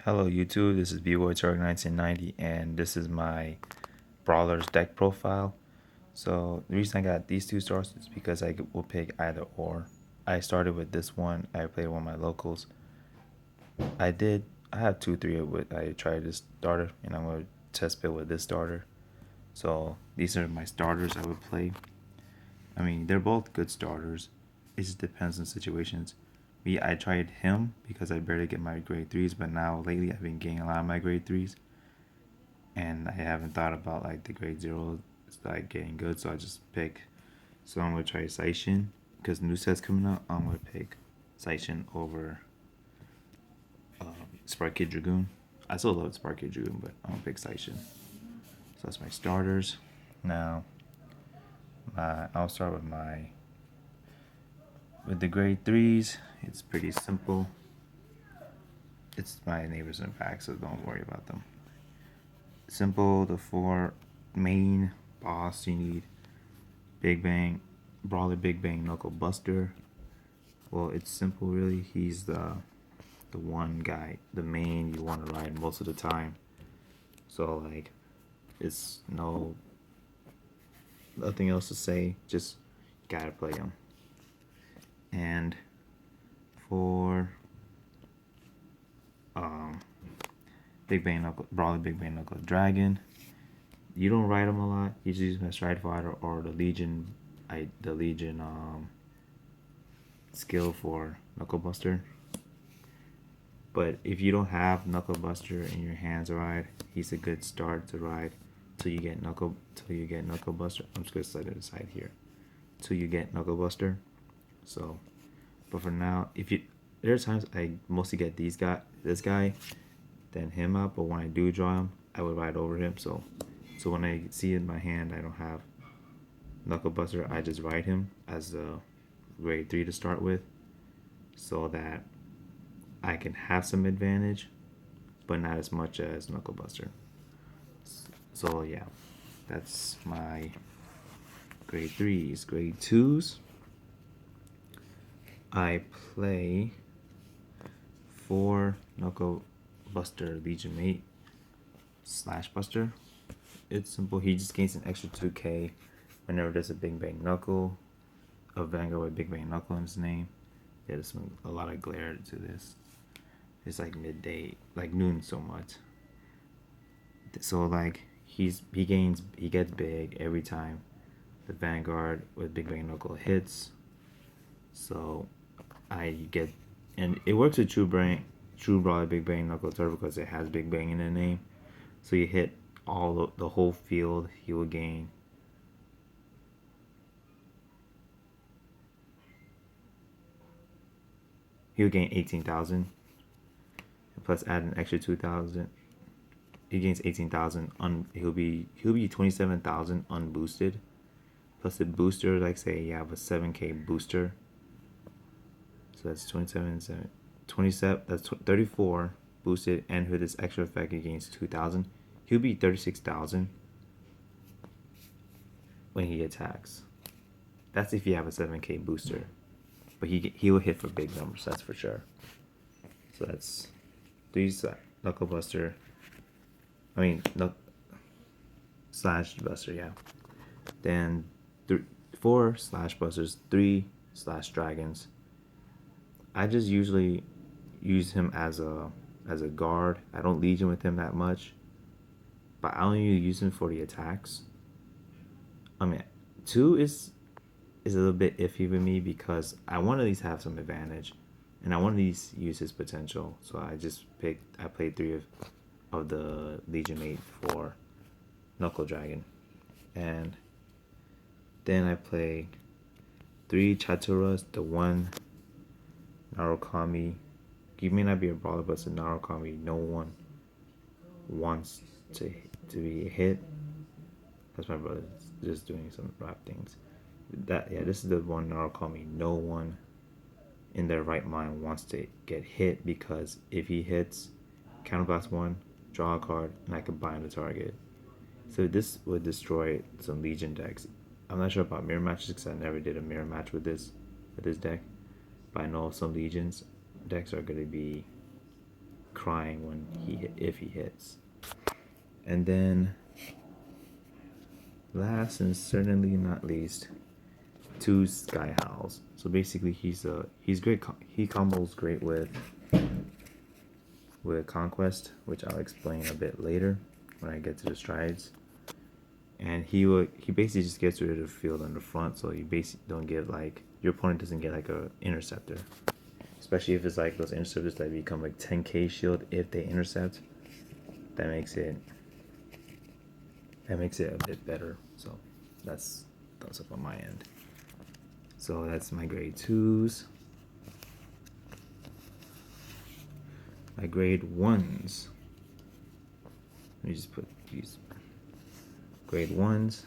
Hello YouTube, this is bboytarget1990 and this is my Brawlers deck profile. So the reason I got these two stars is because I will pick either or. I started with this one, I played one of my locals. I have 2-3 of it. I tried this starter and I'm going to test build with this starter. So these are my starters I would play. I mean, they're both good starters. It just depends on situations. Me, I tried him because I barely get my grade 3s, but now lately I've been getting a lot of my grade 3s. And I haven't thought about like the grade 0 like getting good, so I just pick. So I'm going to try Saishin because new set's coming out. I'm going to pick Saishin over Spark Kid Dragoon. I still love Spark Kid Dragoon, but I'm going to pick Saishin. So that's my starters. Now, I'll start with the grade 3s. It's pretty simple. It's my neighbors in the back, so don't worry about them. Simple, the 4 main boss you need: Big Bang, Brawler, Big Bang, Knuckle Buster. Well, it's simple really. He's the one guy, the main you want to ride most of the time. So like, it's nothing else to say. Just gotta play him. And for Big Bang Knuckle, Brawler, Big Bang Knuckle Dragon, you don't ride him a lot. You just use him as Stride Fighter or the Legion skill for Knuckle Buster. But if you don't have Knuckle Buster in your hands to ride, he's a good start to ride till you get Knuckle Buster. I'm just gonna set it aside here till you get Knuckle Buster. So, but for now, there are times I mostly get this guy, then him up. But when I do draw him, I would ride over him. So when I see in my hand I don't have Knuckle Buster, I just ride him as a grade 3 to start with, so that I can have some advantage, but not as much as Knuckle Buster. So yeah, that's my grade 3s. Grade 2s, I play 4 Knuckle Buster Legion Mate / Buster. It's simple. He just gains an extra 2k whenever there's a Big Bang Knuckle, a Vanguard with Big Bang Knuckle in his name. Yeah, there's a lot of glare to this. It's like midday, like noon so much. So like he gets big every time the Vanguard with Big Bang Knuckle hits. So and it works with True Brawler Big Bang Knuckle Turbo because it has Big Bang in the name. So you hit the whole field, he will gain He'll gain 18,000. Plus add an extra 2,000. He gains 18,000. He'll be 27,000 unboosted. Plus the booster, like say you have a 7k booster. So that's 27. That's 34 boosted, and with this extra effect, he gains 2,000. He'll be 36,000 when he attacks. That's if you have a 7k booster, but he will hit for big numbers. That's for sure. So that's 3 Knuckle Buster. Slash Buster, yeah. Then 4 slash Busters, 3 slash Dragons. I just usually use him as a guard. I don't Legion with him that much, but I only use him for the attacks. 2 is a little bit iffy with me because I want to at least have some advantage, and I want to at least use his potential. So I played 3 of the Legion Mate for Knuckle Dragon, and then I play 3 Chaturas, the 1 Narukami. He may not be a brawler, but it's a Narukami no one wants to be hit. That's my brother just doing some rap things. This is the 1 Narukami no one in their right mind wants to get hit, because if he hits, counterblast 1, draw a card, and I can bind the target. So this would destroy some Legion decks. I'm not sure about mirror matches because I never did a mirror match with this deck, but I know some Legions decks are going to be crying if he hits. And then last and certainly not least, 2 Sky Howls. So basically he's great. He combos great with Conquest, which I'll explain a bit later when I get to the strides. And he basically just gets rid of the field on the front, so you basically don't get like, your opponent doesn't get like a interceptor. Especially if it's like those interceptors that become like 10k shield if they intercept. That makes it a bit better. So that's thumbs up on my end. So that's my grade 2s. My grade 1s. Let me just put these grade 1s.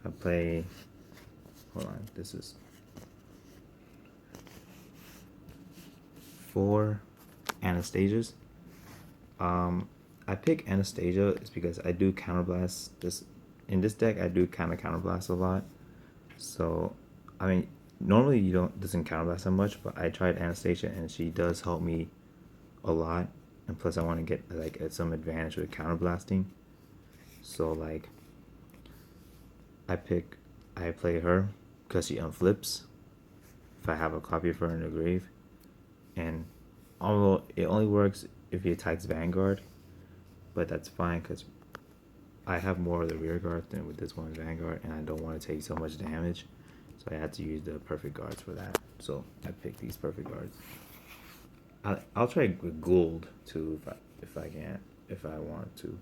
I play, hold on, this is 4 Anastasias. I pick Anastasia is because I do counterblast this. In this deck, I do kind of counterblast a lot. So, I mean, normally you doesn't counterblast that much, but I tried Anastasia and she does help me a lot. And plus, I want to get like at some advantage with counterblasting. So like, I play her because she unflips if I have a copy of her in the grave. And although it only works if he attacks Vanguard, but that's fine because I have more of the rear guard than with this one Vanguard, and I don't want to take so much damage, so I had to use the perfect guards for that. So I picked these perfect guards. I'll try with Gould too if I want to,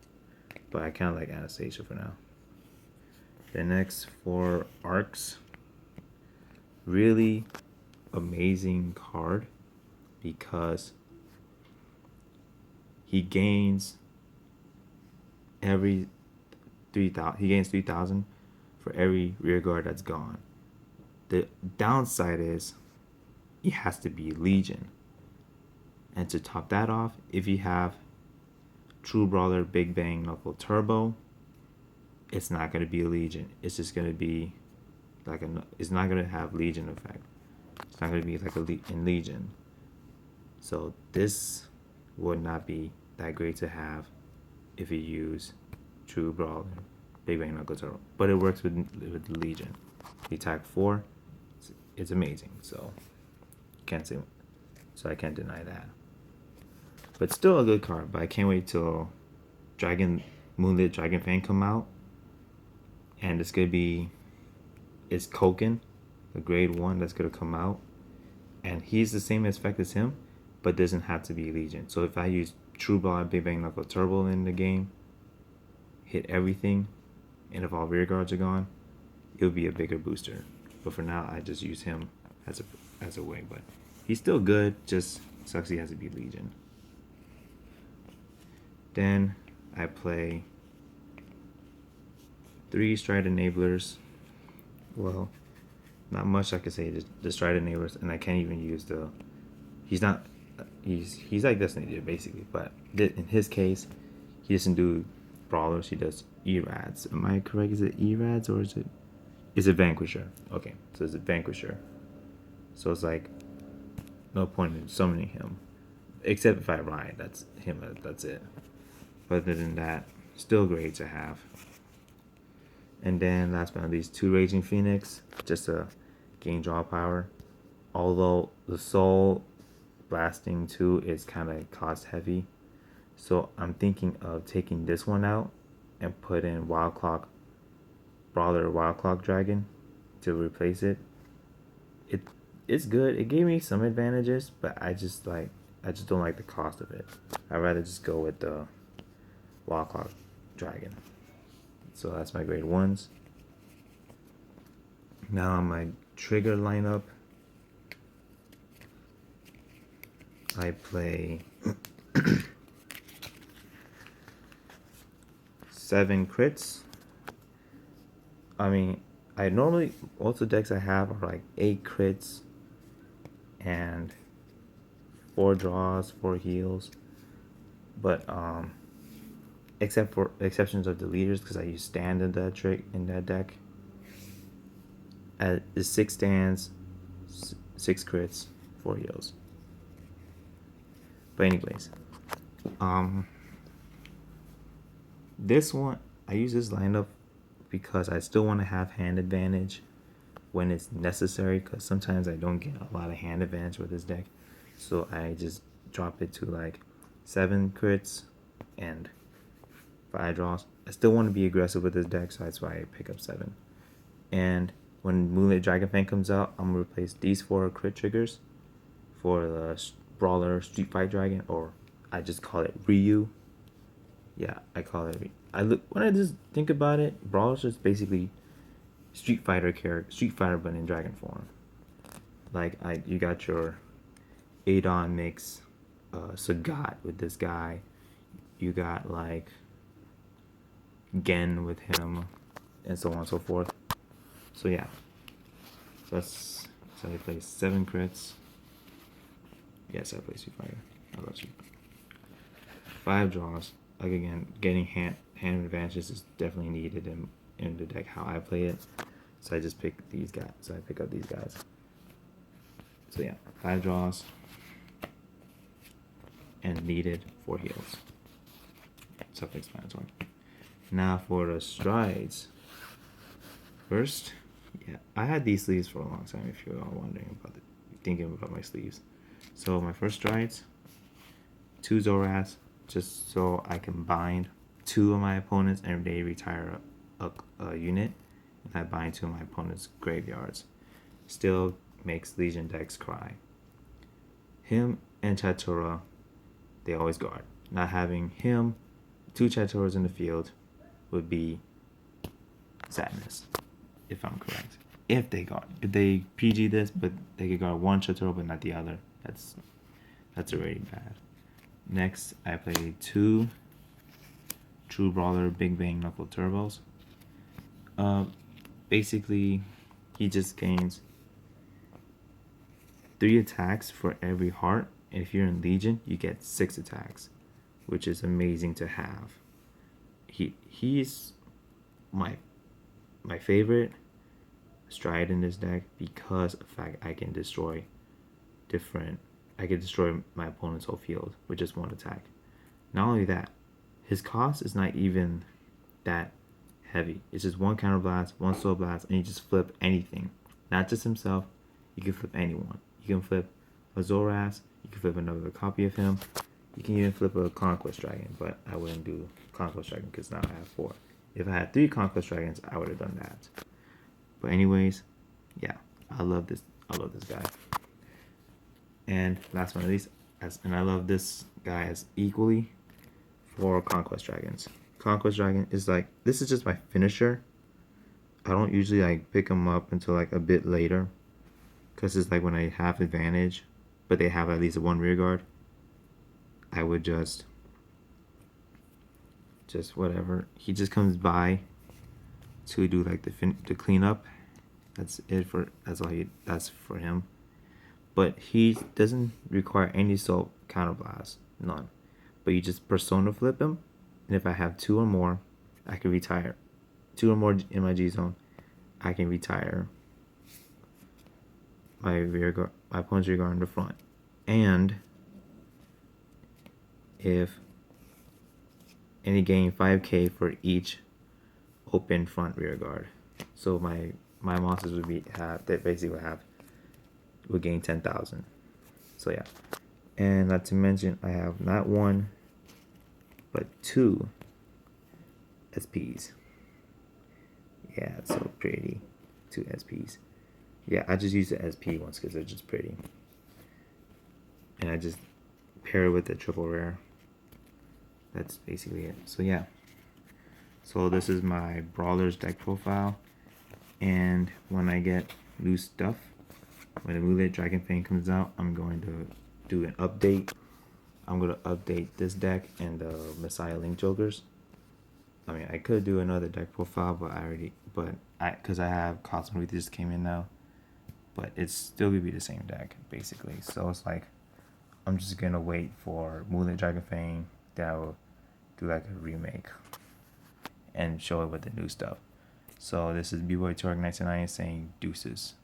but I kind of like Anastasia for now. The next 4 arcs, really amazing card because he gains every 3,000. He gains 3,000 for every rear guard that's gone. The downside is it has to be Legion. And to top that off, if you have True Brawler Big Bang Knuckle Turbo, it's not going to be a Legion. It's just going to be like it's not going to have Legion effect. It's not going to be like in Legion. So this would not be that great to have if you use True Brawler Big Bang Knuckle Turbo. But it works with Legion. The attack 4, it's amazing. So I can't deny that. But still a good card. But I can't wait till Moonlit Dragon Fang come out. And it's Koken, the grade 1 that's gonna come out. And he's the same effect as him, but doesn't have to be Legion. So if I use True Brawler Big Bang Knuckle Turbo in the game, hit everything, and if all rear guards are gone, it'll be a bigger booster. But for now, I just use him as a way. But he's still good, just sucks he has to be Legion. Then I play 3 Stride Enablers. Well, not much I can say. The Stride Enablers, and I can't even use the. He's like Destiny basically, but in his case, he doesn't do Brawlers. He does Erads. Am I correct? Is it Erads or is it Vanquisher? Okay, so it's a Vanquisher. So it's like no point in summoning him, except if I ride. That's him. That's it. But other than that, still great to have. And then last but not least, 2 Raging Phoenix, just to gain draw power. Although the Soul Blasting 2 is kind of cost heavy, so I'm thinking of taking this one out and put in Brawler Wild Clock Dragon to replace it. It's good. It gave me some advantages, but I just don't like the cost of it. I'd rather just go with the Wild Clock Dragon. So that's my grade 1s. Now on my trigger lineup, I play 7 crits. I mean, most of the decks I have are like 8 crits and 4 draws, 4 heals. But except for exceptions of the leaders, because I use stand in that deck. Is 6 stands, 6 crits, 4 heals. But anyways, this one I use this lineup because I still want to have hand advantage when it's necessary, because sometimes I don't get a lot of hand advantage with this deck, so I just drop it to like 7 crits and 5 draws. I still want to be aggressive with this deck, so that's why I pick up 7. And when Moonlit Dragonfang comes out, I'm gonna replace these 4 crit triggers for the Brawler Street Fight Dragon, or I just call it Ryu. Yeah, I call it. When I just think about it, Brawler's just basically Street Fighter but in dragon form. Like you got your Adon mix, Sagat with this guy. You got like Gen with him, and so on and so forth. So yeah, so I play 7 crits. Yes, I play Street Fighter. I love Street Fighter. 5 draws. Like again, getting hand advantages is definitely needed in the deck how I play it. So I just pick these guys. So I pick up these guys. So yeah, 5 draws and needed 4 heals. Self-explanatory. Now for the strides. First, yeah, I had these sleeves for a long time. If you're all wondering thinking about my sleeves. So my first strides, 2 Zoras, just so I can bind 2 of my opponents and they retire a unit, and I bind 2 of my opponents' graveyards. Still makes Legion decks cry. Him and Chatura, they always guard. Not having him, 2 Chaturas in the field would be sadness, if I'm correct. If they PG this, but they could guard 1 Chatura but not the other, that's already bad. Next, I play 2 True Brawler Big Bang Knuckle Turbos. Basically, he just gains 3 attacks for every heart, and if you're in Legion, you get 6 attacks, which is amazing to have. He's my favorite stride in this deck because of the fact I can destroy my opponent's whole field with just 1 attack. Not only that, his cost is not even that heavy. It's just 1 counter blast, 1 soul blast, and you just flip anything. Not just himself, you can flip anyone. You can flip a Zoras, you can flip another copy of him, you can even flip a Conquest Dragon, but I wouldn't do Conquest Dragon because now I have 4. If I had 3 Conquest Dragons, I would have done that. But anyways, yeah, I love this guy. And last one of these, and I love this guy as equally for Conquest Dragons. Conquest Dragon is like, this is just my finisher. I don't usually like pick them up until like a bit later, because it's like when I have advantage, but they have at least 1 rear guard. I would just whatever. He just comes by to do like the cleanup. That's for him. But he doesn't require any soul counterblast, none. But you just persona flip him, and if I have 2 or more, I can retire. 2 or more in my G zone, I can retire my opponent's rear guard in the front. And gain 5k for each open front rear guard. So my monsters would gain 10,000. So yeah, and not to mention I have not 1 but 2 SPs. Yeah, it's so pretty. 2 SPs. Yeah, I just use the SP ones because they're just pretty, and I just pair it with the triple rare. That's basically it. So yeah, so this is my Brawlers deck profile, and when I get new stuff, when the Moonlit Dragonfang comes out, I'm going to do an update. I'm going to update this deck and the Messiah Link Jokers. I mean, I could do another deck profile, because I have Cosmo just came in now, but it's still going to be the same deck, basically. So it's like, I'm just going to wait for Moonlit Dragonfang, then I will do like a remake and show it with the new stuff. So this is B-Boy Torque 99 saying deuces.